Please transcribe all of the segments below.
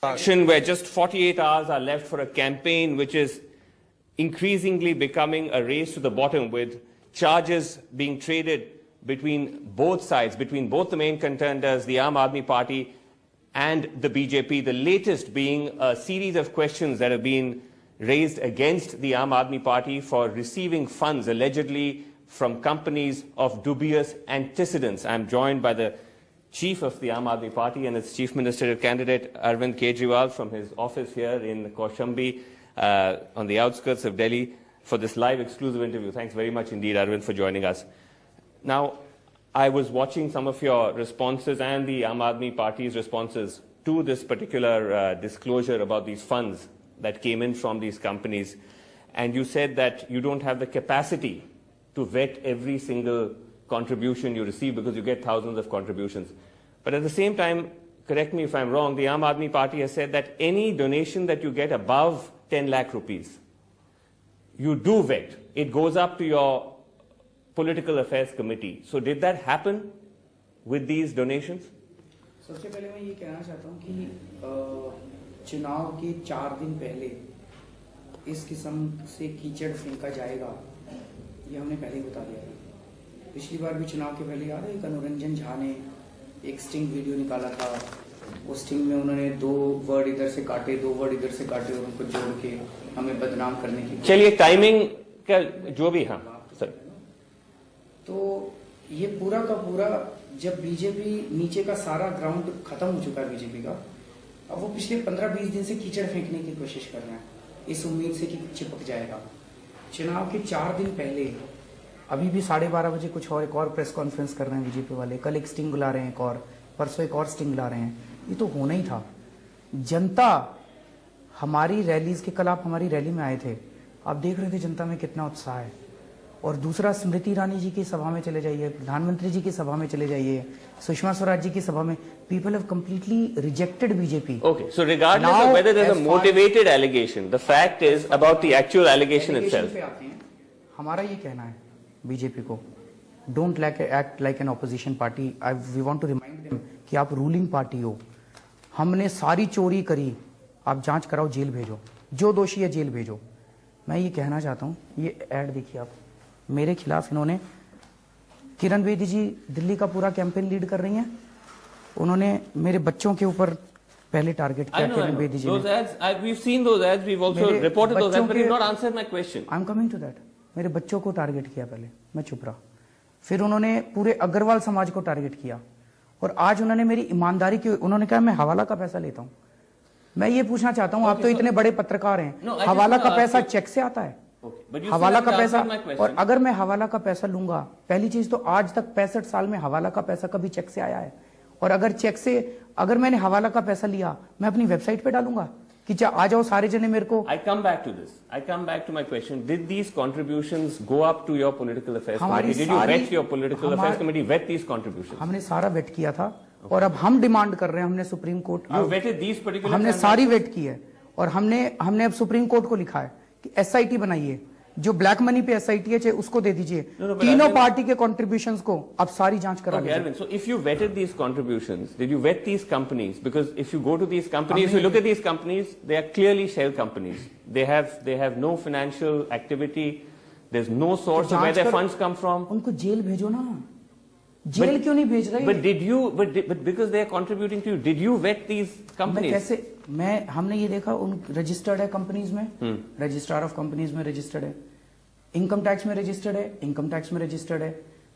Election where just 48 hours are left for a campaign which is increasingly becoming a race to the bottom, with charges being traded between both sides, between both the main contenders, the Aam Aadmi Party and the BJP, the latest being a series of questions that have been raised against the Aam Aadmi Party for receiving funds allegedly from companies of dubious antecedents. I'm joined by the Chief of the Aam Aadmi Party and its Chief Ministerial candidate Arvind Kejriwal from his office here in Kaushambi on the outskirts of Delhi for this live exclusive interview. Thanks very much indeed, Arvind, for joining us. Now, I was watching some of your responses and the Aam Aadmi Party's responses to this particular disclosure about these funds that came in from these companies, and you said that you don't have the capacity to vet every single contribution you receive because you get thousands of contributions. But at the same time, correct me if I'm wrong, the Aam Aadmi Party has said that any donation that you get above 10 lakh rupees, you do vet. It goes up to your political affairs committee. So did that happen with these donations? सबसे पहले मैं ये कहना चाहता हूँ कि चुनाव के 4 दिन पहले इस किस्म से कीचड़ फेंका जाएगा, ये हमने पहले ही बता दिया था। पिछली बार भी चुनाव के पहले याद है, एक अनुरंजन झा ने एक स्टिंग वीडियो निकाला था। उस स्टिंग में उन्होंने 2 वर्ड इधर से काटे, 2 वर्ड इधर से काटे और उनको जोड़ के हमें बदनाम करने की। चलिए, टाइमिंग का जो भी, हाँ सर। तो ये पूरा का पूरा, जब बीजेपी नीचे का सारा ग्राउंड खत्म हो चुका है बीजेपी का, अब वो पिछले 15-20 दिन से कीचड़ फेंकने की कोशिश कर रहे हैं इस उम्मीद से कि चिपक जाएगा। चुनाव के 4 दिन पहले अभी भी 12:30 बजे कुछ और एक और प्रेस कॉन्फ्रेंस कर रहे हैं बीजेपी वाले, कल एक स्टिंग बुला रहे हैं, एक और परसों एक और स्टिंग बुला रहे हैं। ये तो होना ही था। जनता हमारी रैलीज के, कल आप हमारी रैली में आए थे, आप देख रहे थे जनता में कितना उत्साह है। और दूसरा, स्मृति ईरानी जी की सभा में चले जाइए, प्रधानमंत्री जी की सभा में चले जाइए, सुषमा स्वराज जी की सभा में, people have completely rejected BJP. Okay, so regardless of whether there's a motivated allegation, the fact is about the actual allegation itself. हमारा ये कहना है बीजेपी को, don't act like an opposition party. We want to remind them कि आप ruling party हो। हमने सारी चोरी करी, आप जांच कराओ, जेल भेजो, जो दोषी है जेल भेजो। मैं ये कहना चाहता हूँ, ये ऐड देखिए आप, मेरे खिलाफ इन्होंने, किरण बेदी जी दिल्ली का पूरा कैंपेन लीड कर रही हैं, उन्होंने मेरे बच्चों के ऊपर पहले टारगेट किया। किरण बेदी जी those ads, we've seen those ads, we've also reported those ads, but you've not answered my question. I'm coming to that. मेरे बच्चों को टारगेट किया पहले, मैं चुप रहा। फिर उन्होंने पूरे अग्रवाल समाज को टारगेट किया, और आज उन्होंने मेरी ईमानदारी की, उन्होंने कहा मैं हवाला का पैसा लेता हूं। मैं ये पूछना चाहता हूं, आप तो इतने बड़े पत्रकार हैं, हवाला का पैसा चेक से आता है? हवाला का पैसा, और अगर मैं हवाला का पैसा लूंगा, पहली चीज तो आज तक 65 साल में हवाला का पैसा कभी चेक से आया है? और अगर चेक से, अगर मैंने हवाला का पैसा लिया, मैं अपनी वेबसाइट पे डालूंगा कि आ जाओ सारे जने मेरे को। I come back to this. I come back to my question. Did these contributions go up to your political affairs committee? Did you vet your political affairs committee vet these contributions? हमने सारा wait किया था, और अब हम demand कर रहे हैं, हमने supreme court, You vetted these particular, हमने सारी वेट की है, और हमने अब सुप्रीम कोर्ट को लिखा है कि एसआईटी बनाइए, जो ब्लैक मनी पे एसआईटी है उसको दे दीजिए। तीनों पार्टी के कंट्रीब्यूशंस को अब सारी जांच करा लीजिए। So if you vetted these contributions, did you vet these companies? Because if you go to these companies, if you look at these companies, they are clearly shell companies. They have no financial activity. There's no source of where their funds come from. उनको jail भेजो ना, jail क्यों नहीं भेज रहे? But did you? But because they are contributing to you, did you vet these companies? कैसे? हमने ये देखा, उन रजिस्टर्ड है कंपनीज में, रजिस्ट्रार ऑफ कंपनीज में रजिस्टर्ड है, इनकम टैक्स में रजिस्टर्ड है, इनकम टैक्स में रजिस्टर्ड है,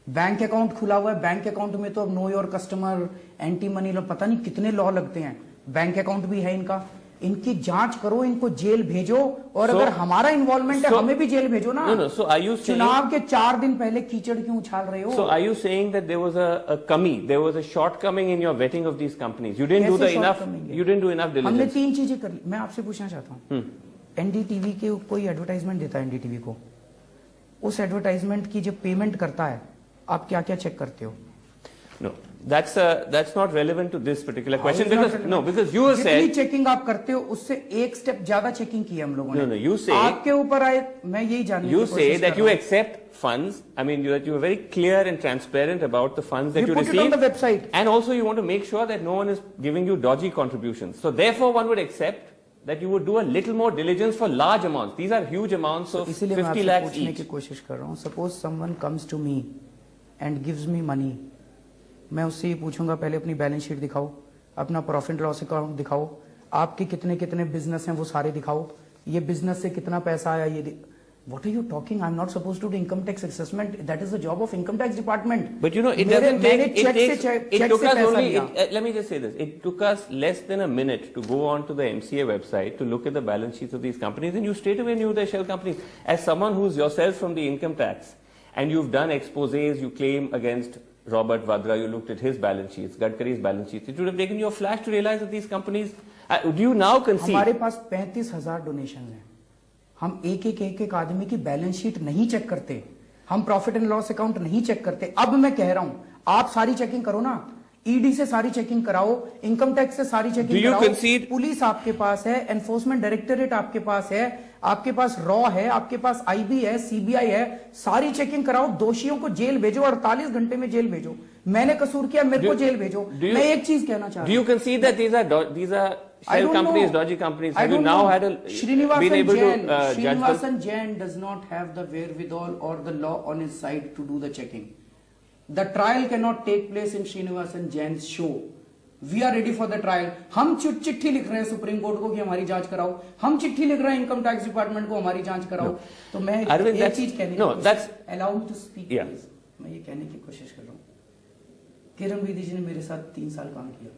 बैंक अकाउंट खुला हुआ है। बैंक अकाउंट में तो अब know your customer, anti money law, पता नहीं कितने लॉ लगते हैं। बैंक अकाउंट भी है इनका, इनकी जांच करो, इनको जेल भेजो, और अगर हमारा इन्वॉल्वमेंट है, हमें भी जेल भेजो ना। So are you saying, चुनाव के 4 दिन पहले कीचड़ क्यों उछाल रहे हो? So are you saying that there was a kami, there was a shortcoming in your vetting of these companies? You didn't do enough diligence. हमने 3 चीजें कर ली। मैं आपसे पूछना चाहता हूँ, एनडीटीवी के कोई एडवर्टाइजमेंट देता है एनडीटीवी को, उस एडवर्टाइजमेंट की जब पेमेंट करता है, आप क्या क्या चेक करते हो? No, That's not relevant to this particular question How is not because relevant? because you जितनी said चेकिंग आप करते हो उससे एक स्टेप ज्यादा चेकिंग की है हम लोगों ने। No, you say- आपके ऊपर आए, मैं यही जानने you की say कोशिश that कर you रहा हूं। accept funds. I mean, that you are very clear and transparent about the funds that We you put it receive. on the website. And also you want to make sure that no one is giving you dodgy contributions. So therefore one would accept that you would do a little more diligence for large amounts. These are huge amounts of इसीलिए मैं 50 आपसे lakhs पूछने each. की कोशिश कर रहा हूँ। Suppose someone comes to me and gives me money, मैं उससे ये पूछूंगा पहले अपनी बैलेंस शीट दिखाओ, अपना प्रॉफिट लॉस अकाउंट दिखाओ, आपके कितने कितने बिजनेस हैं वो सारे दिखाओ, ये बिजनेस से कितना पैसा आया, ये What are you talking? I'm not supposed to do income tax assessment. That is the job of income tax department. But you know, it मैंने doesn't take, चेक से it चेक took से us पैसा only, लिया। let me just say this, it took us less than a minute to go on to the MCA website to look at the balance sheets of these companies and you straight away knew they're shell companies. As someone who's yourself from the income tax and you've done exposés, you claim against Robert Vadra, you looked at his balance sheets, Gadkari's balance sheets, it would have taken you a flash to realize that these companies, do you now concede? हमारे पास 35,000 donation हैं। हम एक आदमी की balance sheet नहीं check करते, हम profit and loss account नहीं चेक करते। अब मैं कह रहा हूं आप सारी चेकिंग करो ना, ईडी से सारी चेकिंग कराओ, इनकम टैक्स से सारी चेकिंग कराओ, पुलिस आपके पास है, एनफोर्समेंट डायरेक्टरेट आपके पास है, आपके पास रॉ है, आपके पास आईबी है, सीबीआई है, सारी चेकिंग कराओ, दोषियों को जेल भेजो, 48 घंटे में जेल भेजो। मैंने कसूर किया, मेरे को जेल भेजो। मैं एक चीज कहना चाह रहा हूं। Do you concede that these are shell companies, dodgy companies? Have you now had been Srinivasan able Jain, to judge them? Srinivasan Jain does not have the wherewithal or the law on his side to do the checking. The trial cannot take place in Srinivasan Jain's show. We are ready for the trial. हम चिट्ठी लिख रहे हैं supreme court को कि हमारी जांच कराओ, हम चिट्ठी लिख रहे हैं इनकम टैक्स डिपार्टमेंट को हमारी जांच कराओ। तो मैं एक चीज कहने की कोशिश, allow me to speak please. मैं ये कहने की कोशिश कर रहा हूँ, किरण बेदी जी ने मेरे साथ 3 साल काम किया,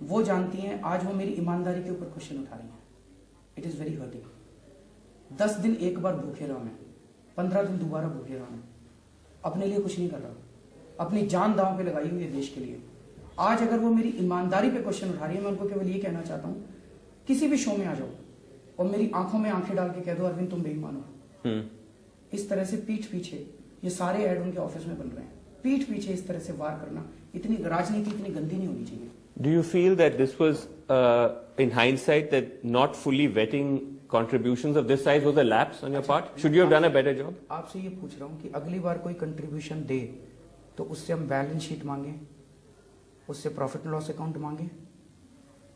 वो जानती हैं आज वो मेरी ईमानदारी के ऊपर क्वेश्चन उठा रही हैं। It is very hurting. 10 दिन एक बार भूखे रहा मैं, 15 दिन दोबारा भूखे रहा मैं, अपने लिए कुछ नहीं कर रहा, अपनी जान दांव पे लगाई हुई है देश के लिए। आज अगर वो मेरी ईमानदारी पे क्वेश्चन उठा रही है, मैं उनको केवल ये कहना चाहता हूँ, किसी भी शो में आ जाओ और मेरी आंखों में आंखें डाल के कह दो अरविंद तुम बेईमान हो। इस तरह से पीठ पीछे ये सारे ऐड उनके ऑफिस में बन रहे हैं, पीठ पीछे इस तरह से वार करना, इतनी राजनीति इतनी गंदी नहीं होनी चाहिए। Do you feel that this was, in hindsight, that not fully vetting contributions of this size was a lapse on your part? Should you have done a better job? आपसे ये पूछ रहा हूँ कि अगली बार कोई कंट्रीब्यूशन दे तो उससे हम बैलेंस शीट मांगे, उससे प्रॉफिट लॉस अकाउंट मांगे।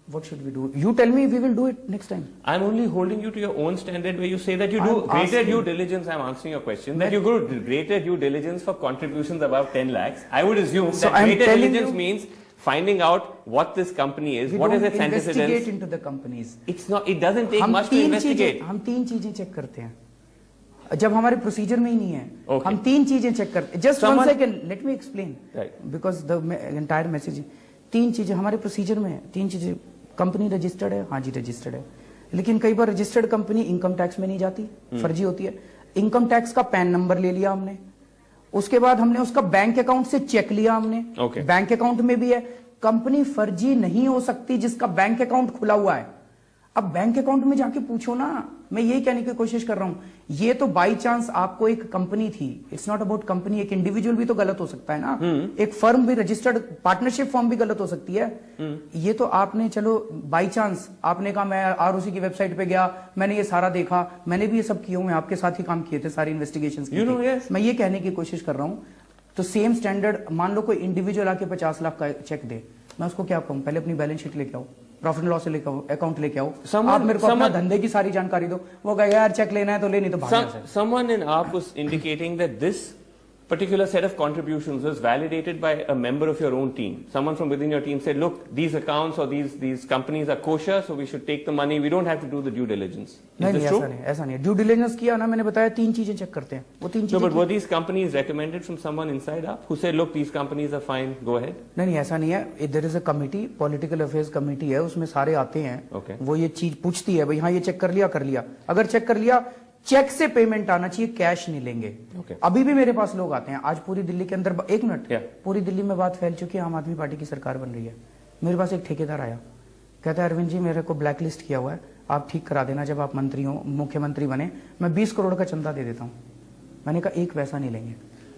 What should we do? You tell me, we will do it next time. I'm only holding you to your own standard where you say that you do greater due diligence. I'm answering your question. That you do greater due diligence for contributions above 10 lakhs. I would assume that greater diligence means finding out what this company is, what is its antecedents. Investigate into the companies. It's not. It doesn't take much to investigate. हम 3 चीजें check करते हैं जब हमारे procedure में ही नहीं है। हम 3 चीजें चेक करते हैं। Just 1 second, let me explain, because the entire message. 3 चीजें हमारे प्रोसीजर में है। 3 चीजें, कंपनी रजिस्टर्ड है, हाँ जी रजिस्टर्ड है, लेकिन कई बार रजिस्टर्ड कंपनी इनकम टैक्स में नहीं जाती, फर्जी होती है। इनकम टैक्स का पैन नंबर ले लिया हमने, उसके बाद हमने उसका बैंक अकाउंट से चेक लिया हमने, बैंक अकाउंट में भी है। कंपनी फर्जी नहीं हो सकती जिसका बैंक अकाउंट खुला हुआ है। अब बैंक अकाउंट में जाके पूछो ना, मैं यही कहने की कोशिश कर रहा हूं, ये तो बाई चांस आपको एक कंपनी थी, इट्स नॉट अबाउट कंपनी। एक इंडिविजुअल भी तो गलत हो सकता है ना, एक फर्म भी, रजिस्टर्ड पार्टनरशिप फर्म भी गलत हो सकती है। ये तो आपने चलो बाई चांस आपने कहा मैं आरओसी की वेबसाइट पे गया, मैंने ये सारा देखा, मैंने भी ये सब किए हुए, आपके साथ ही काम किए थे, सारी इन्वेस्टिगेशन। मैं ये कहने की कोशिश कर रहा हूं, तो सेम स्टैंडर्ड, मान लो कोई इंडिविजुअल आके 50 लाख का चेक दे, मैं उसको क्या कहूं, पहले अपनी बैलेंस शीट लेके आओ, प्रॉफिट लॉस लेके आओ, अकाउंट लेके आओ, आप मेरे को अपना धंधे की सारी जानकारी दो। वो कहे यार चेक लेना है तो ले, नहीं तो भाग। Someone in AAP was indicating that this particular set of contributions was validated by a member of your own team. Someone from within your team said, look, these accounts or these companies are kosher, so we should take the money. We don't have to do the due diligence. Is this true? ऐसा नहीं है। Due diligence किया ना, मैंने बताया 3 चीजें check करते हैं, वो 3 चीजें। No, but were these companies recommended from someone inside AAP who said, look, these companies are fine, go ahead? नहीं, ऐसा नहीं है। There is a committee, political affairs committee है, उसमें सारे आते हैं, वो ये चीज पूछती है, भाई हाँ ये चेक कर लिया। अगर चेक कर लिया, चेक से पेमेंट आना चाहिए, कैश नहीं लेंगे। अभी भी मेरे पास लोग आते हैं, आज पूरी दिल्ली के अंदर, 1 मिनट, पूरी दिल्ली में बात फैल चुकी है, आम आदमी पार्टी की सरकार बन रही है। मेरे पास एक ठेकेदार आया, कहता है अरविंद जी मेरे को ब्लैक लिस्ट किया हुआ है, आप ठीक करा देना, जब आप मंत्री हो, मुख्यमंत्री बने, मैं 20 करोड़ का चंदा दे देता हूं। मैंने कहा 1 पैसा नहीं लेंगे।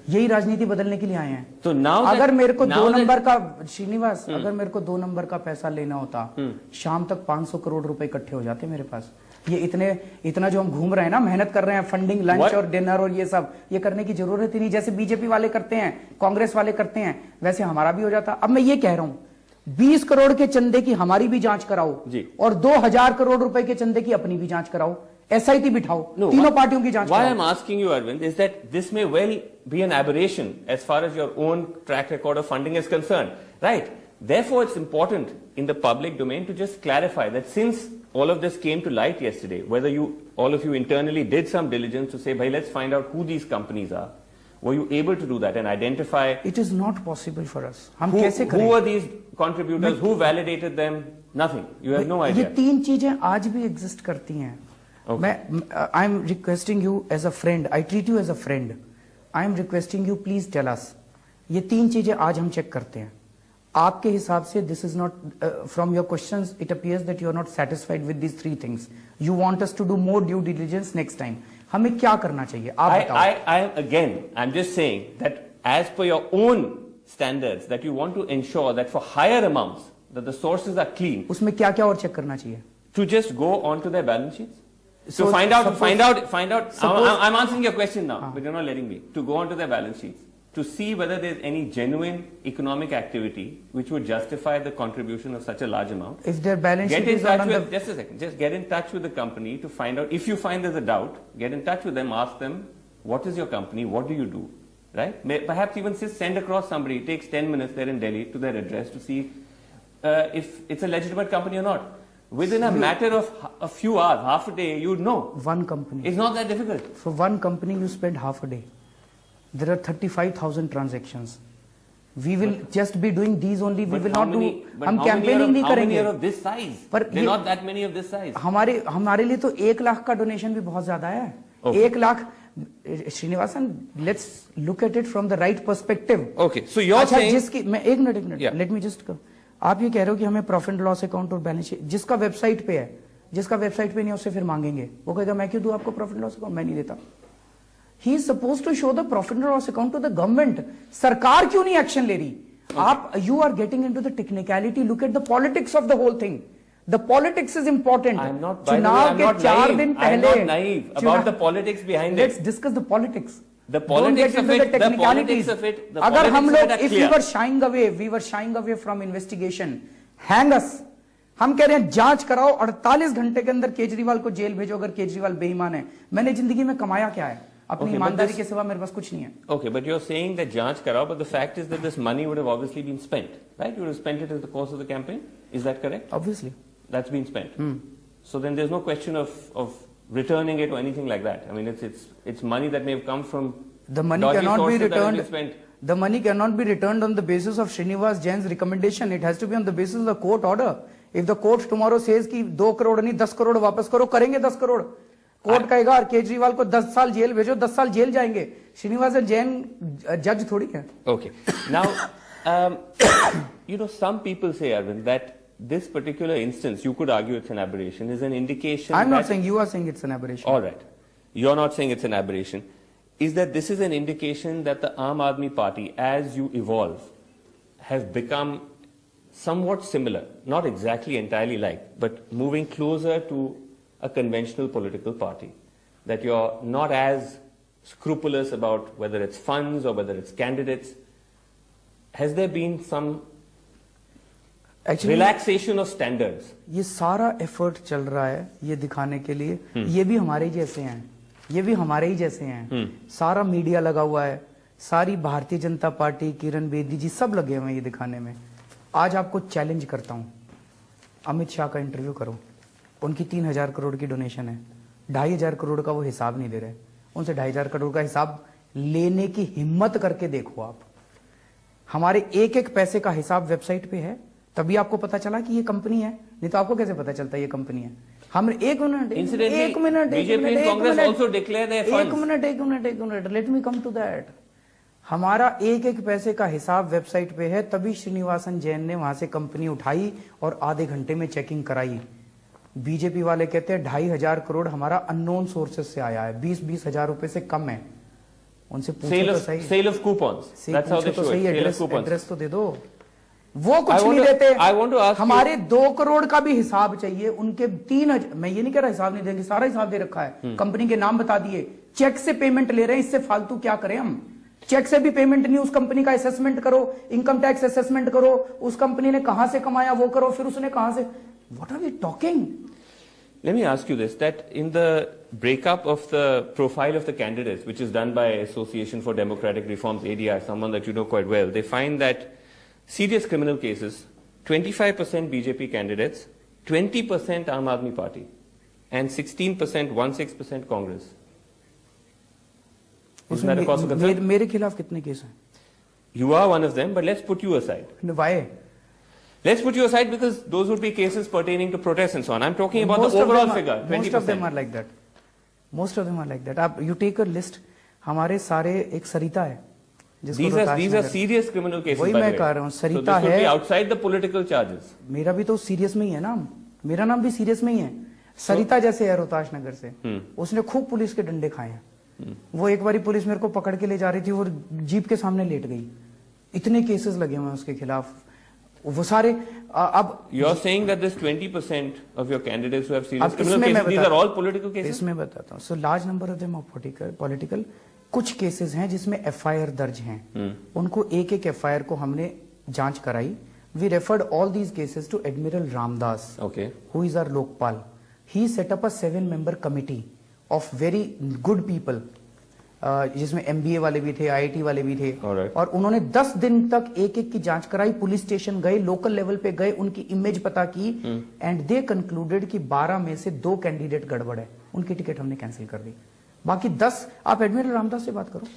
यही राजनीति बदलने के लिए आए हैं। तो now अगर मेरे को now 2 that- नंबर का श्रीनिवास, अगर मेरे को 2 नंबर का पैसा लेना होता, शाम तक 500 करोड़ रुपए इकट्ठे हो जाते मेरे पास। ये इतना जो हम घूम रहे हैं ना, मेहनत कर रहे हैं, फंडिंग, लंच और डिनर और ये सब, ये करने की जरूरत ही नहीं। जैसे बीजेपी वाले करते हैं, कांग्रेस वाले करते हैं, वैसे हमारा भी हो जाता। अब मैं ये कह रहा हूं, 20 करोड़ के चंदे की हमारी भी जांच कराओ जी। और 2000 करोड़ रुपए के चंदे की अपनी भी जांच कराओ, एसआईटी बिठाओ, तीनों पार्टियों की जांच Why कराओ। I'm asking you, Arvind, is that this may well be an aberration as far as your own track record of funding is concerned, right? Therefore, it's important in the public domain to just clarify that since all of this came to light yesterday, whether all of you internally did some diligence to say, "Bhai, let's find out who these companies are." Were you able to do that and identify It is not possible for us. हम कैसे करें? who were these contributors, who validated them? Nothing. You have no ये idea. 3 चीजें आज भी exist करती हैं। Okay. I am requesting you as a friend, I treat you as a friend, I am requesting you please tell us. ये 3 चीजें आज हम चेक करते हैं। आपके हिसाब से this is not, from your questions it appears that you are not satisfied with this 3 things. You want us to do more due diligence next time. हमें क्या करना चाहिए आप बताओ। I'm just saying that as per your own standards, that you want to ensure that for higher amounts, that the sources are clean, उसमें क्या क्या और चेक करना चाहिए? to just go onto their balance sheets. So To find out. suppose- I'm answering your question now, but you're not letting me. To go onto their balance sheets, to see whether there's any genuine economic activity which would justify the contribution of such a large amount. If their balance Get sheet in is touch on the with, just a second, just get in touch with the company to find out, if you find there's a doubt, get in touch with them, ask them, what is your company, what do you do, right? Perhaps even send across somebody, it takes 10 minutes, they're in Delhi, to their address to see if it's a legitimate company or not. Within a matter of a few hours, half a day, you'd know. one company, It's not that difficult. for one company you spend half a day. There are 35,000 transactions. We will just be doing these only. We But will how not many- do. but हम how many campaigning are नहीं of- how many करेंगे। are of this size? पर There are ये- not that many of this size. हमारे लिए तो 1 लाख का donation भी बहुत ज्यादा है। Okay. 1 lakh, Srinivasan, let's look at it from the right perspective. Okay, so you're saying, जिसकी मैं एक minute Yeah. Let me just, आप ये कह रहे हो कि हमें प्रॉफिट एंड लॉस अकाउंट और बैलेंस शीट, जिसका वेबसाइट पे है, जिसका वेबसाइट पे नहीं है उससे फिर मांगेंगे, वो कहेगा मैं क्यों दूं आपको प्रॉफिट एंड लॉस अकाउंट, मैं नहीं देता। He is suppose to show the profit and loss account to the government. सरकार क्यों नहीं एक्शन ले रही? आप, you are getting into the technicality, look at the politics of the whole thing. The politics is important. I'm not, by the way, चुनाव I'm के not 4 naive. दिन I'm पहले, not naive about the politics behind it. Let's discuss the politics. The politics of it, the politics of it, the अगर हम politics of लोग, it are if we clear. were shying away, we were shying away from investigation, hang us। हम कह रहे हैं जांच कराओ, 48 घंटे के अंदर केजरीवाल को जेल भेजो अगर केजरीवाल बेईमान है। मैंने जिंदगी में कमाया क्या है? अपनी Okay, but ईमानदारी this- के सिवा मेरे पास कुछ नहीं है। Okay, but you're saying that janch karao, but the fact is that this money would have obviously been spent, right? You would have spent it in the course of the campaign. Is that correct? Obviously, That's been spent. So then there's no question of returning it or anything like that. I mean, it's money that may have come from the money dodgy cannot be sources that have been returned. spent. The money cannot be returned on the basis of Srinivas Jain's recommendation. It has to be on the basis of the court order. If the court tomorrow says कि 2 करोड़ नहीं 10 करोड़ वापस करो, करेंगे 10 crore. Court कहेगा और केजरीवाल को 10 साल jail भेजो, 10 साल जेल जाएंगे। श्रीनिवास जैन जज थोड़ी है। Okay. Now, some people say, Arvind, that this particular instance, you could argue it's an aberration, is an indication I'm not that- saying, you are saying it's an aberration. All right. You're not saying it's an aberration. Is that this is an indication that the Aam Aadmi Party, as you evolve, have become somewhat similar, not exactly entirely like, but moving closer to a conventional political party? That you're not as scrupulous about whether it's funds or whether it's candidates. Has there been some Actually, relaxation of standards? ये सारा effort चल रहा है ये दिखाने के लिए, ये भी हमारे ही जैसे हैं, ये भी हमारे ही जैसे हैं। सारा मीडिया लगा हुआ है, सारी भारतीय जनता पार्टी, किरण बेदी जी सब लगे हुए हैं ये दिखाने में। आज आपको चैलेंज करता हूं, अमित शाह का इंटरव्यू करो, उनकी 3000 करोड़ की डोनेशन है, 2500 करोड़ का वो हिसाब नहीं दे रहे, उनसे 2500 करोड़ का हिसाब लेने की हिम्मत करके देखो आप। हमारे एक एक पैसे का हिसाब वेबसाइट पे है, तभी आपको पता चला कि ये कंपनी है, नहीं तो आपको कैसे पता चलता है ये कंपनी है? हम एक minute BJP and Congress also declare their funds. एक minute, let me come to that. हमारा एक एक पैसे का हिसाब वेबसाइट पे है, तभी श्रीनिवासन जैन ने वहां से कंपनी उठाई और आधे घंटे में चेकिंग कराई। बीजेपी वाले कहते हैं 2500 करोड़ हमारा अननोन सोर्सेस से आया है, 20-20 हजार रुपए से कम है। उनसे पूछो तो सही, Sale of coupons. That's how they पूछो तो show it. सही, Sale of address coupons. Address तो दे दो। वो कुछ I want नहीं to- देते। I want to ask हमारे 2 करोड़ का भी हिसाब चाहिए, उनके 3,000, मैं ये नहीं कह रहा हिसाब नहीं देंगे, सारा हिसाब दे रखा है, कंपनी के नाम बता दिए, चेक से पेमेंट ले रहे हैं, इससे फालतू क्या करें हम? चेक से भी पेमेंट नहीं, उस कंपनी का असेसमेंट करो, इनकम टैक्स असेसमेंट करो, उस कंपनी ने कहां से कमाया वो करो, फिर उसने कहां से, what are we talking? Let me ask you this, that in the breakup of the profile of the candidates, which is done by Association for Democratic Reforms, ADR, someone that you know quite well, they find that serious criminal cases, 25% BJP candidates, 20% Aam Aadmi Party, and 16%, 16% Congress. Isn't that a cause for concern? मेरे खिलाफ कितने case हैं? You are one of them, but let's put you aside. Why? Let's put you aside because those would be cases pertaining to protests and so on. I'm talking about the overall figure, 20%. Most of them are like that. Most of them are like that. आप you take a list, हमारे सारे एक सरिता है, जिसको These Rohtash are Nagar- serious criminal cases. वही by the मैं way. कह रहा हूँ, So Sarita this would be है। outside the political charges. मेरा भी तो सीरियस में ही है नाम, मेरा नाम भी सीरियस में ही है। सरिता जैसे है रोहताश नगर से, उसने खूब पुलिस के डंडे खाए हैं। वो एक बारी पुलिस मेरे को पकड़ के ले जा रही थी, वो जीप के सामने लेट गई। इतने केसेस लगे हुए हैं उसके खिलाफ, वो सारे अब You're saying that this 20% of your candidates who have serious अब criminal इसमें मैं cases, these are all political cases? इसमें बताता हूँ। So large number of them political, कुछ केसेस हैं जिसमें एफआईआर दर्ज हैं, उनको एक एक एफआईआर को हमने जांच कराई। We referred all these cases to admiral Ramdas, Okay. who is our Lokpal. He set up a 7-member committee of very good people, जिसमें MBA वाले भी थे, IIT वाले भी थे, Alright. और उन्होंने 10 दिन तक एक एक की जांच कराई, पुलिस स्टेशन गए, लोकल लेवल पे गए, उनकी इमेज पता की, एंड दे कंक्लूडेड कि 12 में से 2 कैंडिडेट गड़बड़ है, उनकी टिकट हमने कैंसिल कर दी। बाकी 10 आप एडमिरल रामदास से बात करो।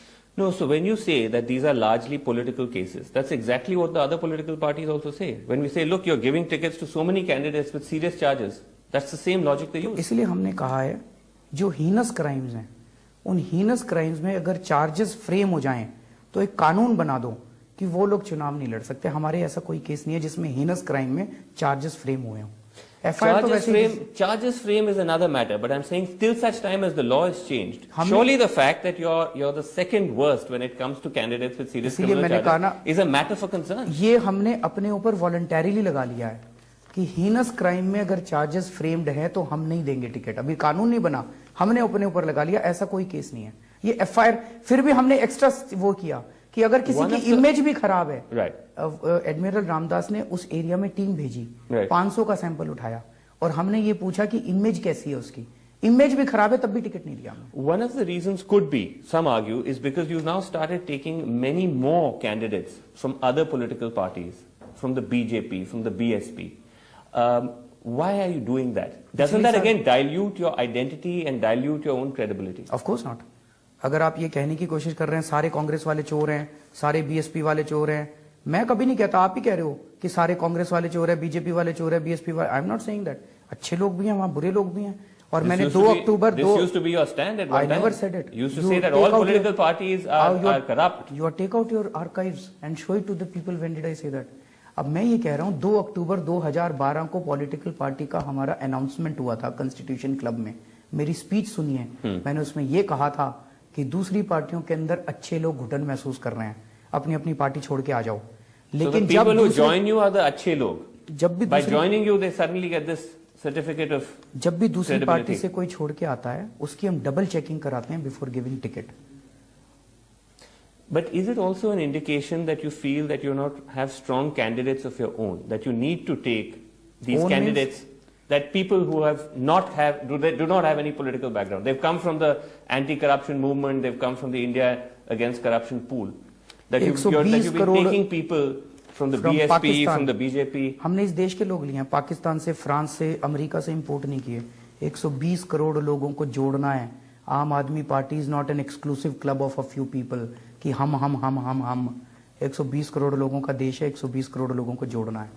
No, so when you say that these are largely political cases, that's exactly what the other political parties also say. When we say, look, you're giving tickets to so many candidates with serious charges, that's the same logic they use. इसलिए हमने कहा है, जो heinous crimes हैं, उन heinous crimes में अगर charges frame हो जाएं, तो एक कानून बना दो कि वो लोग चुनाव नहीं लड़ सकते। हमारे ऐसा कोई केस नहीं है जिसमें हीनस क्राइम में चार्जेस फ्रेम हुए हों। एफआईआर तो वैसे ही Charges frame is another matter, but I'm saying till such time as the law is changed, surely the fact that you're the second worst when it comes to candidates with serious इसीलिए criminal मैंने कहा charges is a matter for concern. ये हमने अपने ऊपर voluntarily लगा लिया है कि हीनस क्राइम में अगर चार्जेस फ्रेम्ड है तो हम नहीं देंगे टिकट। अभी कानून नहीं बना, हमने अपने ऊपर लगा लिया, ऐसा कोई केस नहीं है। ये एफआईआर फिर भी हमने एक्स्ट्रा वो किया कि अगर किसी One की of the- इमेज भी खराब है, Right. एडमिरल रामदास ने उस एरिया में टीम भेजी, Right. 500 का सैंपल उठाया, और हमने ये पूछा कि इमेज कैसी है उसकी, इमेज भी खराब है तब भी टिकट नहीं दिया हमने। One of the reasons could be, some argue, is because you've now started taking many more candidates from other political parties, from the BJP, from the BSP. Why are you doing that? Doesn't that again dilute your identity and dilute your own credibility? Of course not. अगर आप ये कहने की कोशिश कर रहे हैं सारे कांग्रेस वाले चोर हैं, सारे बीएसपी वाले चोर हैं, मैं कभी नहीं कहता, आप ही कह रहे हो कि सारे कांग्रेस वाले चोर है, बीजेपी वाले चोर है, बीएसपी वाले। I am not saying that. अच्छे लोग भी हैं वहां, बुरे लोग भी हैं। और This मैंने used 2 to be- October This used to be your stand at one I time. never said it. You used to You say that take all out political your- parties you are corrupt. You take out your archives and show it to the people. When did I say that? अब मैं ये कह रहा हूँ 2 अक्टूबर 2012 को political party का हमारा announcement हुआ था कॉन्स्टिट्यूशन क्लब में। मेरी स्पीच सुनिए, मैंने उसमें ये कहा था कि दूसरी पार्टियों के अंदर अच्छे लोग घुटन महसूस कर रहे हैं, अपनी अपनी पार्टी छोड़ के आ जाओ। So the लेकिन people who join you are the अच्छे लोग. जब भी By दूसरी joining you, they suddenly get this certificate of जब भी दूसरी credibility. पार्टी से कोई छोड़ के आता है, उसकी हम डबल चेकिंग कराते हैं before giving ticket. But is it also an indication that you feel that you not have strong candidates of your own, that you need to take these Own candidates, that people who do not have any political background, they've come from the anti-corruption movement, they've come from the India Against Corruption pool, that you've 120 been crore taking people from the from BSP, Pakistan. from the BJP. हमने इस देश के लोग लिए हैं, पाकिस्तान से, France से, America से इंपोर्ट नहीं किए। 120 करोड़ लोगों को जोड़ना है। आम आदमी party is not an exclusive club of a few people कि हम 120 करोड़ लोगों का देश है, 120 करोड़ लोगों को जोड़ना है।